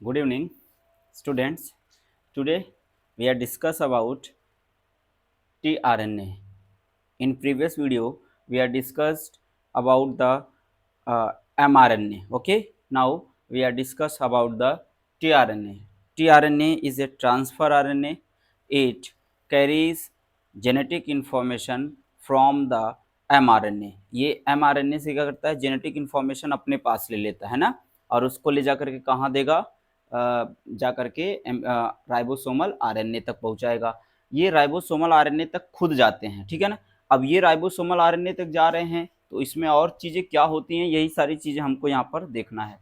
Good evening, students. Today we are discuss about tRNA. In previous video, we are discussed about the mRNA. Okay. Now we are discuss about the tRNA. tRNA is a transfer RNA. It carries genetic information from the mRNA. ये mRNA से क्या करता है, genetic information अपने पास ले लेता है ना, और उसको ले जाकर के कहाँ देगा, जा करके राइबोसोमल आरएनए तक पहुंचाएगा। ये राइबोसोमल आरएनए तक खुद जाते हैं, ठीक है ना। अब ये राइबोसोमल आरएनए तक जा रहे हैं तो इसमें और चीज़ें क्या होती हैं, यही सारी चीज़ें हमको यहाँ पर देखना है।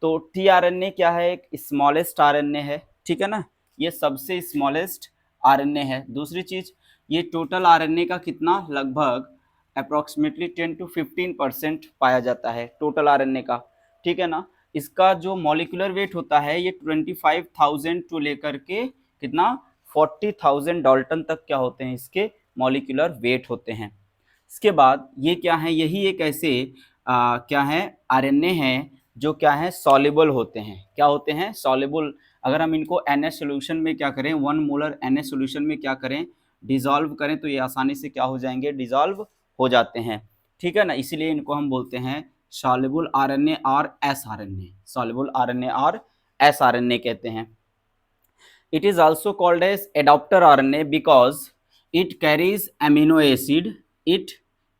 तो टीआरएनए क्या है, एक स्मॉलेस्ट आरएनए है, ठीक है ना, ये सबसे स्मॉलेस्ट आरएनए है। दूसरी चीज़, ये टोटल आरएनए का कितना, लगभग अप्रॉक्सीमेटली 10 to 15% पाया जाता है टोटल आरएनए का, ठीक है ना। इसका जो मॉलिक्यूलर वेट होता है ये 25,000 टू लेकर के कितना 40,000 डाल्टन तक क्या होते हैं, इसके मॉलिक्यूलर वेट होते हैं। इसके बाद ये क्या है, यही एक ऐसे क्या है आरएनए हैं जो क्या है सॉल्युबल होते हैं। क्या होते हैं, सॉल्युबल। अगर हम इनको Na सोल्यूशन में क्या करें, 1 मोलर Na सोल्यूशन में क्या करें, डिसॉल्व करें तो ये आसानी से क्या हो जाएंगे, डिसॉल्व हो जाते हैं, ठीक है ना। इसीलिए इनको हम बोलते हैं सॉल्युबल आरएनए और एस आरएनए, सॉल्युबल आरएनए और एस आरएनए कहते हैं। It is also called as adapter RNA because it carries amino acid. It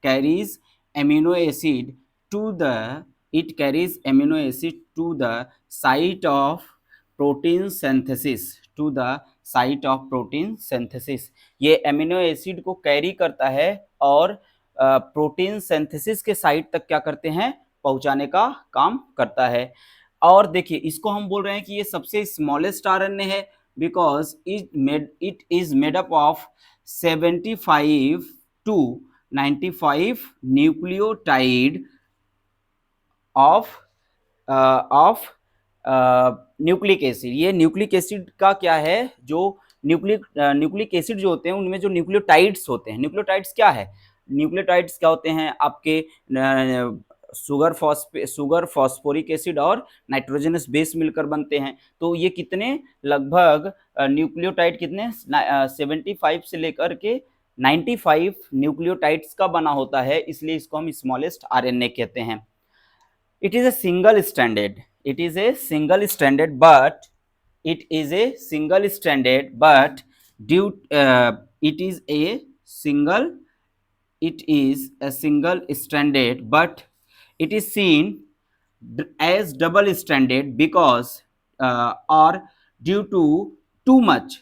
carries amino acid to the it carries amino acid to the site of protein synthesis. To the site of protein synthesis. ये amino acid को carry करता है और protein synthesis के site तक क्या करते हैं, पहुंचाने का काम करता है। और देखिए इसको हम बोल रहे हैं कि ये सबसे स्मॉलेस्ट आरएनए है because it is made up of 75 to 95 nucleotide of nucleic acid. ये न्यूक्लिक एसिड का क्या है, जो न्यूक्लिक एसिड जो होते हैं उनमें जो न्यूक्लियोटाइड्स होते हैं, न्यूक्लियोटाइड्स क्या है, न्यूक्लियोटाइड्स क्या होते हैं आपके शुगर फॉस्फोरिक एसिड और नाइट्रोजनस बेस मिलकर बनते हैं। तो ये कितने, लगभग न्यूक्लियोटाइड कितने 75 से लेकर के 95 न्यूक्लियोटाइड्स का बना होता है, इसलिए इसको हम स्मॉलेस्ट आरएनए कहते हैं। It is a single stranded. It is a single stranded, but it is a single stranded, but due it is a single. It is a single stranded, but it is seen as double stranded because or due to too much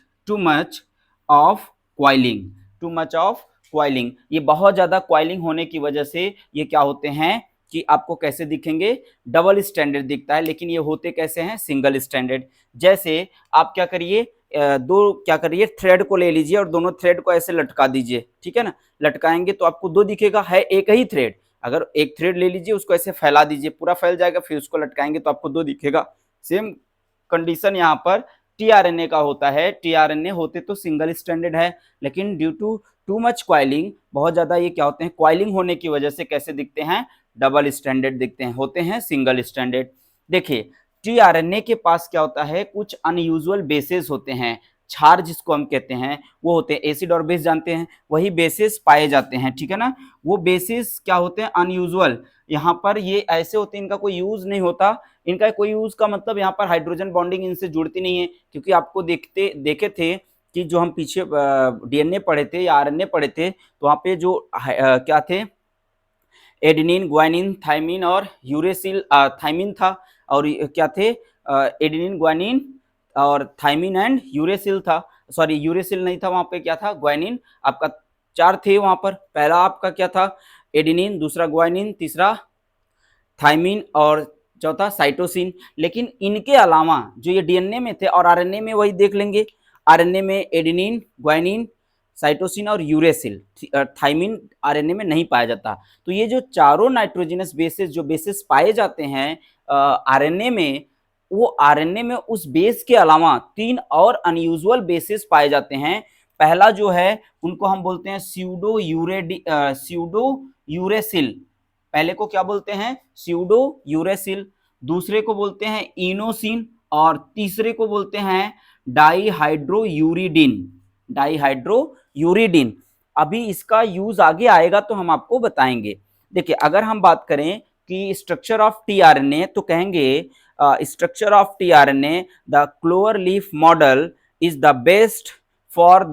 of coiling. Too much of coiling. ये बहुत ज्यादा coiling होने की वजह से ये क्या होते हैं कि आपको कैसे दिखेंगे, डबल स्टैंडर्ड दिखता है, लेकिन ये होते कैसे हैं, सिंगल स्टैंडर्ड। जैसे आप क्या करिए, क्या करिए, थ्रेड को ले लीजिए और दोनों थ्रेड को ऐसे लटका दीजिए, ठीक है ना। लटकाएंगे तो आपको दो दिखेगा, है एक ही थ्रेड। अगर एक थ्रेड ले लीजिए उसको ऐसे फैला दीजिए, पूरा फैल जाएगा, फिर उसको लटकाएंगे तो आपको दो दिखेगा। सेम कंडीशन यहाँ पर टीआरएनए का होता है। टीआरएनए होते तो सिंगल स्टैंडर्ड है, लेकिन ड्यू टू मच क्वाइलिंग, बहुत ज्यादा ये क्या होते हैं, क्वाइलिंग होने की वजह से कैसे दिखते हैं, डबल स्टैंडर्ड दिखते हैं, होते हैं सिंगल स्टैंडर्ड। देखिए टीआरएनए के पास क्या होता है, कुछ अनयूजुअल बेसेस होते हैं, क्षार जिसको हम कहते हैं, वो होते हैं एसिड और बेस जानते हैं, वही बेसिस पाए जाते हैं, ठीक है ना। वो बेसिस क्या होते हैं, अनयूजुअल। यहाँ पर ये ऐसे होते हैं, इनका कोई यूज नहीं होता। इनका कोई यूज का मतलब यहाँ पर हाइड्रोजन बॉन्डिंग इनसे जुड़ती नहीं है, क्योंकि आपको देखे थे कि जो हम पीछे डीएनए पढ़े थे या आरएनए पढ़े थे, तो वहाँ पे जो क्या थे, एडेनिन, ग्वानिन, थाइमिन और यूरेसिल, थाइमिन था, और क्या थे, एडेनिन, ग्वानिन और थाइमिन एंड यूरेसिल था। सॉरी, यूरेसिल नहीं था, वहां पे क्या था, ग्वानिन। आपका चार थे वहां पर, पहला आपका क्या था, एडेनिन, दूसरा ग्वानिन, तीसरा थाइमिन और चौथा साइटोसिन। लेकिन इनके अलावा जो ये डीएनए में थे और आरएनए में वही देख लेंगे, आरएनए में एडेनिन, ग्वानिन, साइटोसिन और यूरेसिल, थाइमिन आरएनए में नहीं पाया जाता। तो ये जो चारों नाइट्रोजनस बेसेस, जो बेसेस पाए जाते हैं आरएनए में, वो आरएनए में उस बेस के अलावा तीन और अनयूजुअल बेसेस पाए जाते हैं। पहला जो है उनको हम बोलते हैं स्यूडो यूरेसिल। पहले को क्या बोलते हैं, स्यूडो यूरेसिल। दूसरे को बोलते हैं इनोसिन और तीसरे को बोलते हैं डाईहाइड्रोयूरिडीन। डाईहाइड्रोयूरिडीन, अभी इसका यूज आगे आएगा तो हम आपको बताएंगे। देखिए, अगर हम बात करें कि स्ट्रक्चर ऑफ टीआरएनए, तो कहेंगे structure of tRNA, the clover leaf model is the best for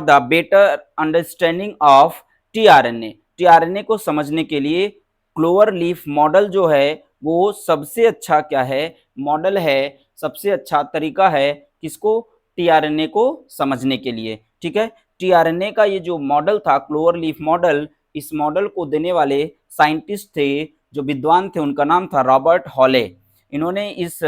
the better understanding of tRNA. TRNA को समझने के लिए क्लोवर लीफ मॉडल जो है वो सबसे अच्छा क्या है, मॉडल है, सबसे अच्छा तरीका है किसको, टीआरएनए को समझने के लिए। ठीक है, टीआरएनए का ये जो मॉडल था, क्लोवर लीफ मॉडल, इस मॉडल को देने वाले साइंटिस्ट थे, जो विद्वान थे, उनका नाम था रॉबर्ट हॉले। इन्होंने इस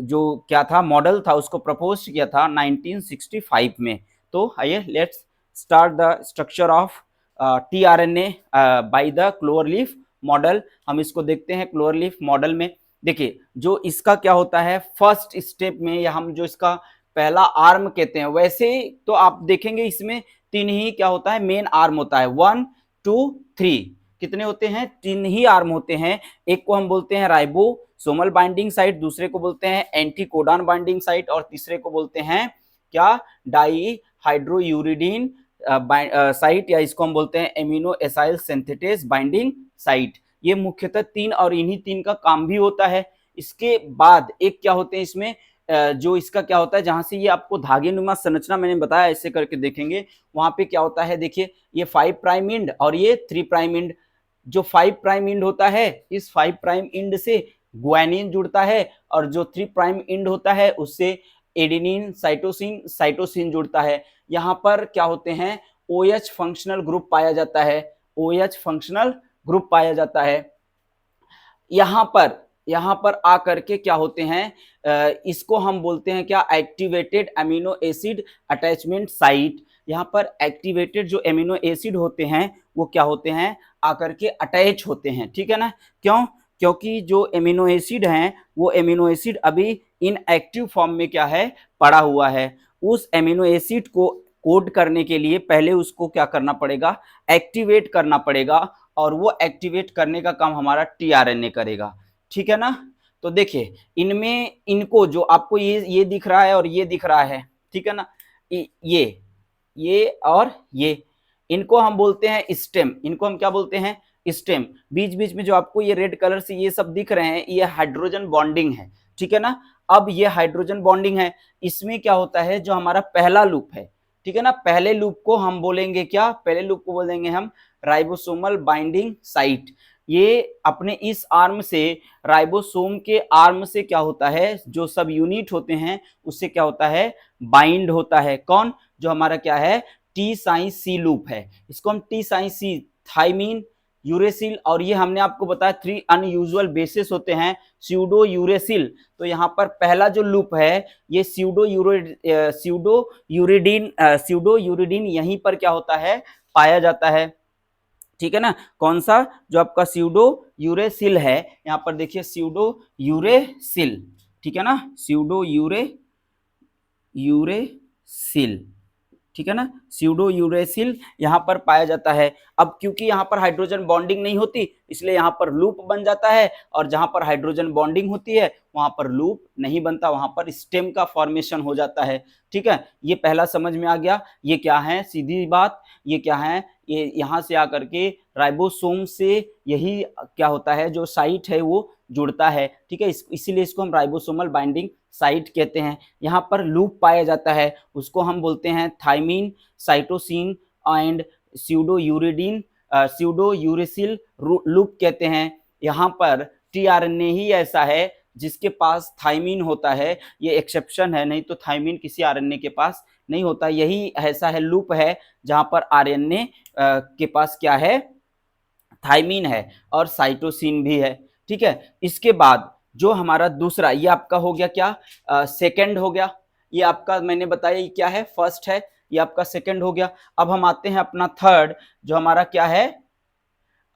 जो क्या था मॉडल था उसको प्रपोज किया था 1965 में। तो आइए let's start the structure of tRNA by the clover leaf model. हम इसको देखते हैं क्लोवर लीफ मॉडल में। देखिए, जो इसका क्या होता है फर्स्ट स्टेप में, या हम जो इसका पहला आर्म कहते हैं, वैसे तो आप देखेंगे इसमें तीन ही क्या होता है, मेन आर्म होता है, 1 2 3। कितने होते हैं, तीन ही आर्म होते हैं। एक को हम बोलते हैं राइबोसोमल बाइंडिंग साइट, दूसरे को बोलते हैं एंटीकोडॉन बाइंडिंग साइट, और तीसरे को बोलते हैं क्या, डाईहाइड्रोयूरिडीन साइट, या इसको हम बोलते हैं amino acyl synthetase binding site. ये मुख्यतः तीन, और इन्हीं तीन का काम भी होता है। इसके बाद एक क्या होते हैं इसमें, जो इसका क्या होता है, जहां से ये आपको धागे नुमा संरचना मैंने बताया, ऐसे करके देखेंगे, वहां पे क्या होता है, देखिए ये 5 प्राइम इंड और ये 3 प्राइम इंड। जो 5 प्राइम इंड होता है, इस 5 प्राइम इंड से ग्वानिन जुड़ता है, और जो 3 प्राइम इंड होता है उससे एडेनिन साइटोसिन जुड़ता है। यहाँ पर क्या होते हैं, OH फंक्शनल ग्रुप पाया जाता है, OH फंक्शनल ग्रुप पाया जाता है। यहाँ पर आकर के क्या होते हैं, इसको हम बोलते हैं क्या, activated amino acid attachment site. यहाँ पर एक्टिवेटेड जो एमिनो एसिड होते हैं वो क्या होते हैं, आकर के अटैच होते हैं। ठीक है ना, क्यों, क्योंकि जो एमिनो एसिड हैं वो एमिनो एसिड अभी इनएक्टिव फॉर्म में क्या है, पड़ा हुआ है। उस एमिनो एसिड को कोड करने के लिए पहले उसको क्या करना पड़ेगा, एक्टिवेट करना पड़ेगा, और वो एक्टिवेट करने का काम हमारा टीआरएनए करेगा। ठीक है ना, तो देखिए इनमें, इनको जो आपको ये दिख रहा है और ये दिख रहा है, ठीक है ना, ये और ये, इनको हम बोलते हैं स्टेम। इनको हम क्या बोलते हैं, स्टेम। बीच बीच में जो आपको ये रेड कलर से ये सब दिख रहे हैं, ये हाइड्रोजन बॉन्डिंग है। ठीक है ना, अब ये हाइड्रोजन बॉन्डिंग है, इसमें क्या होता है, जो हमारा पहला लूप है, ठीक है ना, पहले लूप को हम बोलेंगे क्या, पहले लूप को बोलेंगे हम राइबोसोमल बाइंडिंग साइट। ये अपने इस आर्म से, राइबोसोम के आर्म से क्या होता है, जो सब यूनिट होते हैं उससे क्या होता है, बाइंड होता है। कौन, जो हमारा क्या है, टी साइन सी लूप है, इसको हम टी साइन सी, थाइमीन, यूरेसिल, और ये हमने आपको बताया 3 अनयूजुअल बेसिस होते हैं, स्यूडो यूरेसिल। तो यहाँ पर पहला जो लूप है ये स्यूडो यूरिडीन यहीं पर क्या होता है, पाया जाता है। ठीक है ना, कौन सा, जो आपका स्यूडो यूरेसिल है, यहाँ पर देखिए स्यूडो यूरेसिल। ठीक है ना, स्यूडो यूरेसिल, ठीक है ना, स्यूडो यूरेसिल यहाँ पर पाया जाता है। अब क्योंकि यहाँ पर हाइड्रोजन बॉन्डिंग नहीं होती, इसलिए यहाँ पर लूप बन जाता है, और जहां पर हाइड्रोजन बॉन्डिंग होती है वहां पर लूप नहीं बनता, वहां पर स्टेम का फॉर्मेशन हो जाता है। ठीक है, ये पहला समझ में आ गया। ये क्या है, सीधी बात, ये क्या है, ये यहाँ से आकर के राइबोसोम से यही क्या होता है, जो साइट है वो जुड़ता है। ठीक है, इसीलिए इसको हम राइबोसोमल बाइंडिंग साइट कहते हैं। यहाँ पर लूप पाया जाता है, उसको हम बोलते हैं thymine, cytosine and pseudo uracil loop कहते हैं। यहाँ पर टीआरएनए ही ऐसा है जिसके पास थाइमीन होता है, ये एक्सेप्शन है, नहीं तो थाइमीन किसी आरएनए के पास नहीं होता। यही ऐसा है लूप है जहां पर आरएनए के पास क्या है, थाइमीन है और साइटोसिन भी है। ठीक है, इसके बाद जो हमारा दूसरा, ये आपका हो गया क्या, सेकंड हो गया। ये आपका मैंने बताया ये क्या है, फर्स्ट है, ये आपका सेकंड हो गया। अब हम आते हैं अपना थर्ड, जो हमारा क्या है,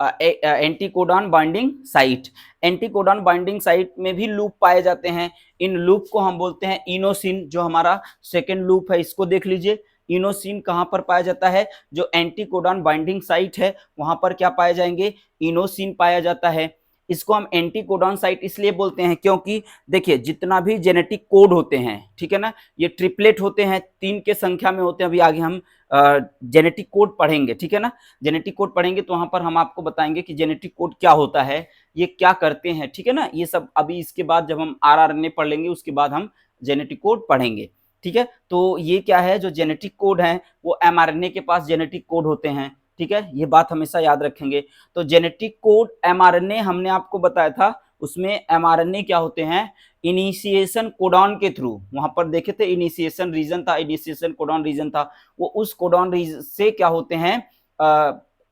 anticodon binding site. Anticodon binding site में भी लूप पाए जाते हैं। इन लूप को हम बोलते हैं इनोसिन। जो हमारा सेकेंड लूप है इसको देख लीजिए, इनोसिन कहां पर पाया जाता है, जो एंटीकोडॉन बाइंडिंग साइट है वहां पर क्या पाए जाएंगे, इनोसिन पाया जाता है। इसको हम एंटी कोडॉन साइट इसलिए बोलते हैं क्योंकि देखिए जितना भी जेनेटिक कोड होते हैं, ठीक है ना, ये ट्रिपलेट होते हैं, 3 के संख्या में होते हैं। अभी आगे हम जेनेटिक कोड पढ़ेंगे, ठीक है ना, जेनेटिक कोड पढ़ेंगे तो वहां पर हम आपको बताएंगे कि जेनेटिक कोड क्या होता है, ये क्या करते हैं, ठीक है ना, ये सब अभी इसके बाद जब हम आरआरएनए पढ़ लेंगे उसके बाद हम जेनेटिक कोड पढ़ेंगे, ठीक है। तो ये क्या है, जो जेनेटिक कोड है वो एमआरएनए के पास जेनेटिक कोड होते हैं, ठीक है, ये बात हमेशा याद रखेंगे। तो जेनेटिक कोड एमआरएनए हमने आपको बताया था, उसमें एमआरएनए क्या होते हैं, इनिशिएशन कोडॉन के थ्रू, वहां पर देखे थे इनिशिएशन रीजन था, इनिशिएशन कोडॉन रीजन था, वो उस कोडॉन रीजन से क्या होते हैं,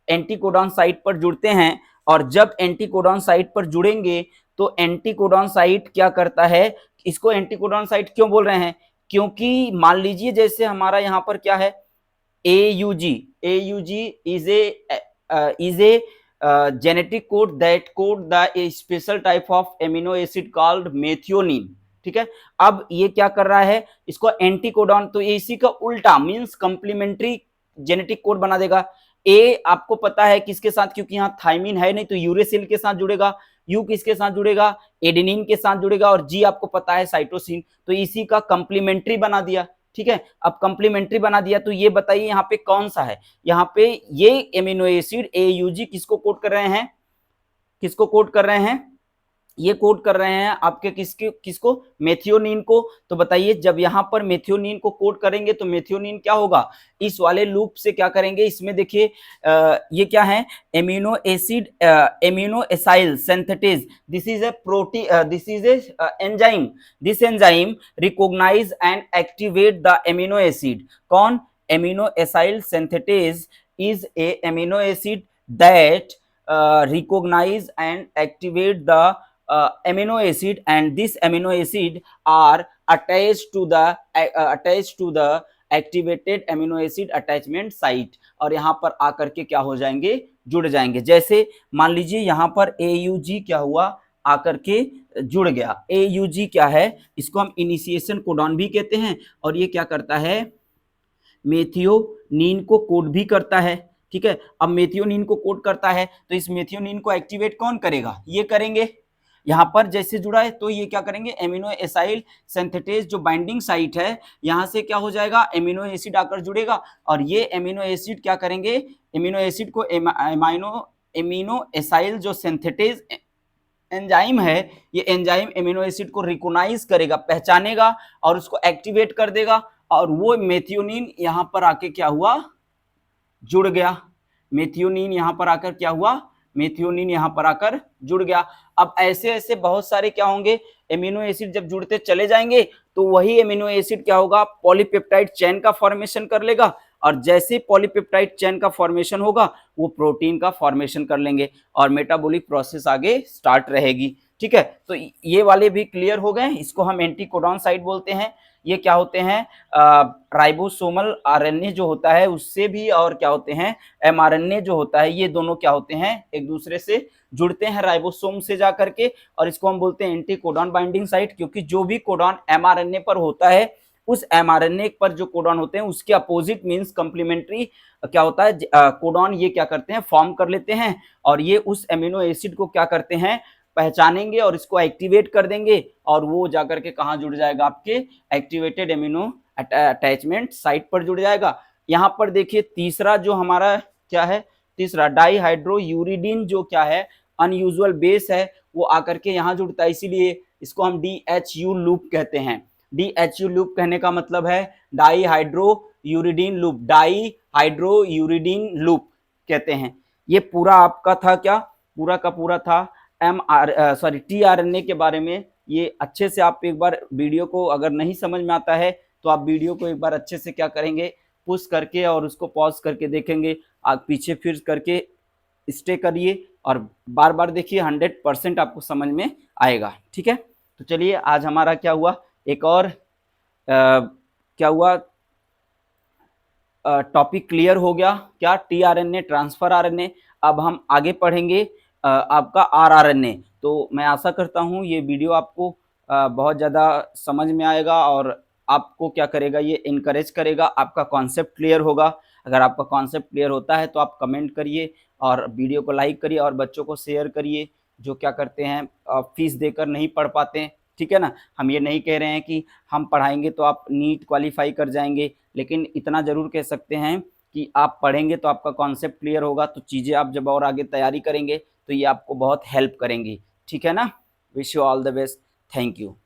एंटी कोडॉन साइट पर जुड़ते हैं। और जब एंटी कोडॉन साइट पर जुड़ेंगे तो एंटी कोडॉन साइट क्या करता है, इसको एंटी कोडॉन साइट क्यों बोल रहे हैं, क्योंकि मान लीजिए जैसे हमारा यहाँ पर क्या है, AUG is a genetic code that code a special type of amino acid called methionine, ठीक है। अब ये क्या कर रहा है, इसको एंटी कोडॉन, तो इसी का उल्टा मींस कंप्लीमेंट्री जेनेटिक कोड बना देगा। ए आपको पता है किसके साथ, क्योंकि यहाँ थाइमिन है नहीं तो यूरेसिल के साथ जुड़ेगा, यू किसके साथ जुड़ेगा, एडेनिन के साथ जुड़ेगा, और जी आपको पता है साइटोसिन, तो इसी का कंप्लीमेंट्री बना दिया, ठीक है। अब कंप्लीमेंट्री बना दिया तो ये बताइए यहाँ पे कौन सा है, यहाँ पे ये एमिनो एसिड AUG किसको कोड कर रहे हैं, किसको कोड कर रहे हैं, ये कोड कर रहे हैं आपके किसको, मेथियोनिन को। तो बताइए जब यहां पर मेथियोनिन को कोड करेंगे तो मेथियोनिन क्या होगा, इस वाले लूप से क्या करेंगे, इसमें देखिए ये क्या है, amino acid amino acyl synthetase, this is a protein, this is a enzyme, this enzyme recognise and activate the amino acid, कौन, amino acyl synthetase is a amino acid that recognize and activate the amino acid, and this amino acid are attached to the activated amino acid attachment site, और यहाँ पर आकर के क्या हो जाएंगे, जुड़ जाएंगे। जैसे मान लीजिए यहाँ पर AUG क्या हुआ, आकर के जुड़ गया। AUG क्या है, इसको हम इनिशिएशन कोडॉन भी कहते हैं, और ये क्या करता है, मेथियोनिन को कोड भी करता है, ठीक है। अब मेथियोनिन को कोड करता है तो इस मेथियोनिन को एक्टिवेट कौन करेगा, ये करेंगे, यहाँ पर जैसे जुड़ा है तो ये क्या करेंगे, एमिनो एसाइल सिंथेटेज जो बाइंडिंग साइट है, यहाँ से क्या हो जाएगा, एमिनो एसिड आकर जुड़ेगा, और ये एमिनो एसिड क्या करेंगे, एमिनो एसिड को एमिनो एसाइल जो सिंथेटेज एंजाइम है, ये एंजाइम एमिनो एसिड को रिकॉग्नाइज करेगा, पहचानेगा और उसको एक्टिवेट कर देगा, और वो मेथियोनिन यहाँ पर आके क्या हुआ, जुड़ गया। मेथियोनिन यहाँ पर आकर क्या हुआ, मेथियोनिन यहाँ पर आकर जुड़ गया। अब ऐसे ऐसे बहुत सारे क्या होंगे, एमिनो एसिड जब जुड़ते चले जाएंगे तो वही एमिनो एसिड क्या होगा, पॉलीपेप्टाइड चेन का फॉर्मेशन कर लेगा, और जैसे पॉलीपेप्टाइड चेन का फॉर्मेशन होगा वो प्रोटीन का फॉर्मेशन कर लेंगे, और मेटाबॉलिक प्रोसेस आगे स्टार्ट रहेगी, ठीक है। तो ये वाले भी क्लियर हो गए, इसको हम एंटी कोडॉन साइट बोलते हैं। ये क्या होते हैं, राइबोसोमल आरएनए जो होता है उससे भी, और क्या होते हैं, एमआरएनए जो होता है, ये दोनों क्या होते हैं, एक दूसरे से जुड़ते हैं राइबोसोम से जा करके, और इसको हम बोलते हैं एंटी कोडॉन बाइंडिंग साइट, क्योंकि जो भी कोडॉन एमआरएनए पर होता है, उस एमआरएनए पर जो कोडॉन होते हैं उसके अपोजिट मींस कंप्लीमेंट्री क्या होता है, कोडॉन ये क्या करते हैं, फॉर्म कर लेते हैं, और ये उस एमिनो एसिड को क्या करते हैं, पहचानेंगे और इसको एक्टिवेट कर देंगे, और वो जाकर के कहाँ जुड़ जाएगा, आपके एक्टिवेटेड एमिनो अटैचमेंट साइट पर जुड़ जाएगा। यहाँ पर देखिए तीसरा जो हमारा क्या है, तीसरा डाईहाइड्रोयूरिडीन जो क्या है, अनयूजुअल बेस है, वो आकर के यहाँ जुड़ता है, इसीलिए इसको हम DHU लूप कहते हैं। DHU लूप कहने का मतलब है डाईहाइड्रोयूरिडीन लूप, डाईहाइड्रोयूरिडीन लूप कहते हैं। ये पूरा आपका था क्या, पूरा का पूरा था tRNA के बारे में। ये अच्छे से आप एक बार वीडियो को, अगर नहीं समझ में आता है तो आप वीडियो को एक बार अच्छे से क्या करेंगे, पुश करके और उसको पॉज करके देखेंगे, आप पीछे फिर करके स्टे करिए और बार बार देखिए, 100% आपको समझ में आएगा, ठीक है। तो चलिए आज हमारा क्या हुआ, एक और क्या हुआ, टॉपिक क्लियर हो गया क्या, tRNA ट्रांसफर आरएनए। अब हम आगे पढ़ेंगे आपका rRNA। तो मैं आशा करता हूँ ये वीडियो आपको बहुत ज़्यादा समझ में आएगा, और आपको क्या करेगा, ये इनकरेज करेगा, आपका कॉन्सेप्ट क्लियर होगा। अगर आपका कॉन्सेप्ट क्लियर होता है तो आप कमेंट करिए और वीडियो को लाइक करिए और बच्चों को शेयर करिए, जो क्या करते हैं फीस देकर नहीं पढ़ पाते हैं, ठीक है ना। हम ये नहीं कह रहे हैं कि हम पढ़ाएंगे तो आप नीट क्वालिफाई कर जाएंगे, लेकिन इतना ज़रूर कह सकते हैं कि आप पढ़ेंगे तो आपका कॉन्सेप्ट क्लियर होगा, तो चीज़ें आप जब और आगे तैयारी करेंगे तो ये आपको बहुत हेल्प करेंगी, ठीक है ना। Wish you all the best, thank you.